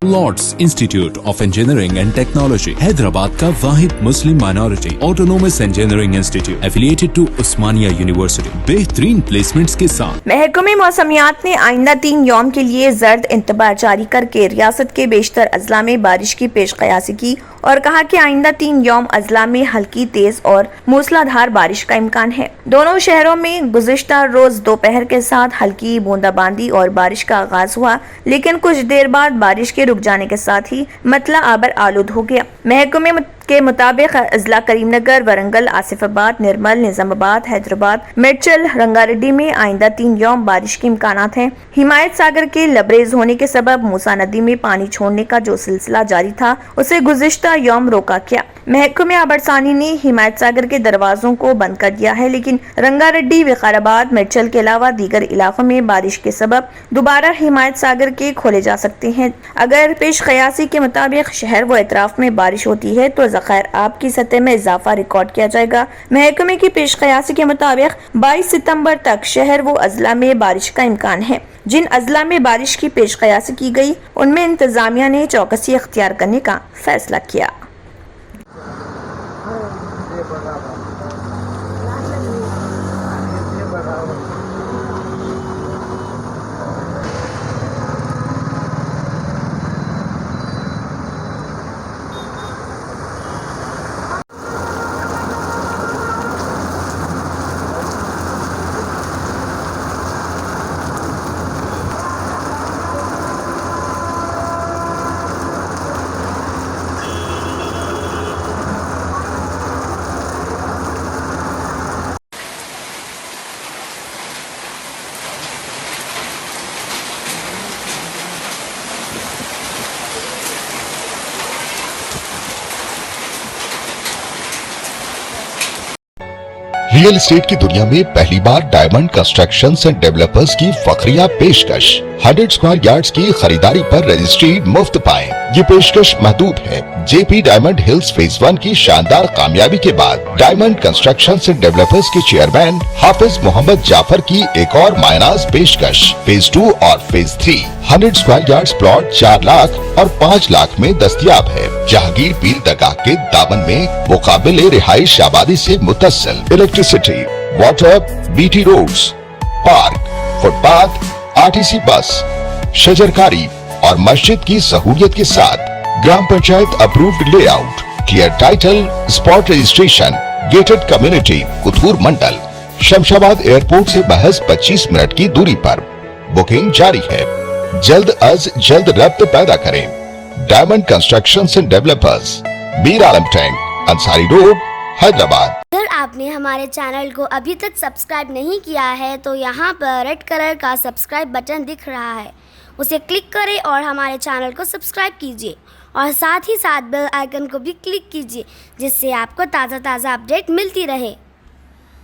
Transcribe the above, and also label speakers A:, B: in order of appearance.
A: Lord's institute of engineering and technology Hyderabad का वाहिद मुस्लिम minority autonomous engineering institute affiliated to Osmania university बेहतरीन placements के साथ।
B: महकमे मौसमियात ने आइंदा 3 यौम के लिए जर्द इंतबाह जारी करके रियासत के बेशतर अजला में बारिश की पेशकयासी की और कहा कि आइंदा 3 यौम अजला में हल्की, तेज और मूसलाधार बारिश का इम्कान है। दोनों शहरों में गुज़िश्ता रोज दोपहर के साथ हल्की बूंदाबांदी और बारिश का आगाज हुआ, लेकिन कुछ देर बाद बारिश के रुक जाने के साथ ही मतला आबर आलूद हो गया। महकमे के मुताबिक अजला करीमनगर, वरंगल, आसिफाबाद, निर्मल, निजामाबाद, हैदराबाद, मेडचल, रंगारेड्डी में आइंदा 3 यौम बारिश के इम्कानात हैं। हिमायत सागर के लबरेज होने के सबब मूसा नदी में पानी छोड़ने का जो सिलसिला जारी था उसे गुज़िश्ता यौम रोका गया। महकमे आबरसानी ने हिमायत सागर के दरवाजों को बंद कर दिया है, लेकिन रंगारेड्डी, विकाराबाद, मेडचल के अलावा दीगर इलाकों में बारिश के सबब दोबारा हिमायत सागर के खोले जा सकते हैं। अगर पेश कयासी के मुताबिक शहर व अतराफ में बारिश होती है तो ज़ख़ायर आब की सतह में इजाफा रिकॉर्ड किया जाएगा। महकमे की पेश कयासी के मुताबिक 22 सितंबर तक शहर व अजला में बारिश का इम्कान है। जिन अजला में बारिश की पेश कयासी की गई उनमें इंतजामिया ने चौकसी अख्तियार करने का फैसला किया।
C: रियल एस्टेट की दुनिया में पहली बार डायमंड कंस्ट्रक्शंस एंड डेवलपर्स की फखरिया पेशकश 100 स्क्वायर यार्ड्स की खरीदारी पर रजिस्ट्री मुफ्त पाएं। ये पेशकश महदूद है। जेपी डायमंड हिल्स फेज 1 की शानदार कामयाबी के बाद डायमंड कंस्ट्रक्शंस एंड डेवलपर्स के चेयरमैन हाफिज मोहम्मद जाफर की एक और मायनाज पेशकश फेज 2 और phase 3 100 square yards plot 4 lakh और 5 लाख में दस्तयाब है। जहांगीर पीर दरगाह के दामन में मुकाबिल रिहाइश आबादी से मुतस्सिल electricity, water, BT roads, park, footpath, RTC bus, शजरकारी और मस्जिद की सहूलियत के साथ ग्राम panchayat approved layout, clear title, spot registration, gated community, Kuthur Mandal, Shamshabad airport से महज 25 मिनट की दूरी पर। बुकिंग जारी है। जल्द अज जल्द रब्त पैदा करें। Diamond constructions and developers, Mir Alam tank, Ansari road, Hyderabad.
D: अगर आपने हमारे चैनल को अभी तक सब्सक्राइब नहीं किया है तो यहाँ पर रेड कलर का सब्सक्राइब बटन दिख रहा है, उसे क्लिक करें और हमारे चैनल को सब्सक्राइब कीजिए और साथ ही साथ बेल आइकन को भी क्लिक कीजिए, जिससे आपको ताज़ा अपडेट मिलती रहे।